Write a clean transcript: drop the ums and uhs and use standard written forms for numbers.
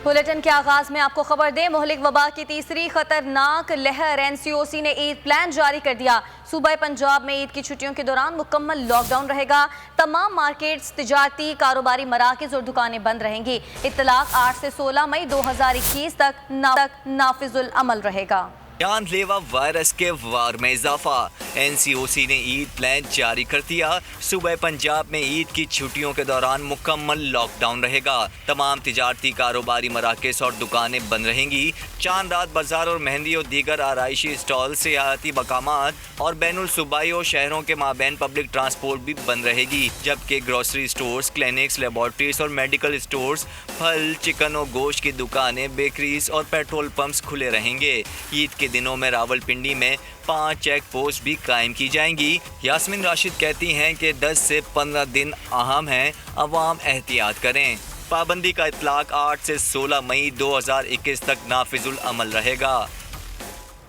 Bulletin کے آغاز میں آپ کو خبر دیں، مہلک وبا کی تیسری خطرناک لہر NCOC نے عید پلان جاری کر دیا۔ صوبہ پنجاب میں عید کی چھٹیوں کے دوران مکمل لاک ڈاؤن رہے گا۔ تمام مارکیٹس، تجارتی کاروباری مراکز اور دکانیں بند رہیں گی۔ اطلاق 8 سے 16 مئی 2021 تک نافذ العمل رہے گا۔ جان لیوا وائرس کے وار میں اضافہ، NCOC نے عید پلان جاری کر دیا۔ صوبہ پنجاب میں عید کی چھٹیوں کے دوران مکمل لاک ڈاؤن رہے گا۔ تمام تجارتی کاروباری مراکز اور دکانیں بند رہیں گی۔ چاند رات بازار اور مہندی اور دیگر آرائشی اسٹال، سیاحتی مقامات اور بین الصوبائی اور شہروں کے مابین پبلک ٹرانسپورٹ بھی بند رہے گی، جبکہ گروسری سٹورز، کلینکس، لیبارٹریز اور میڈیکل اسٹورز، پھل، چکن اور گوشت کی دکانیں، بیکریز اور پیٹرول پمپس کھلے رہیں گے۔ عید کے دنوں میں راولپنڈی میں 5 چیک پوسٹ بھی قائم کی جائیں گی۔ یاسمین راشد کہتی ہیں کہ 10 سے 15 دن اہم ہیں، عوام احتیاط کریں۔ پابندی کا اطلاق 8 سے 16 مئی 2021 تک نافذ العمل رہے گا۔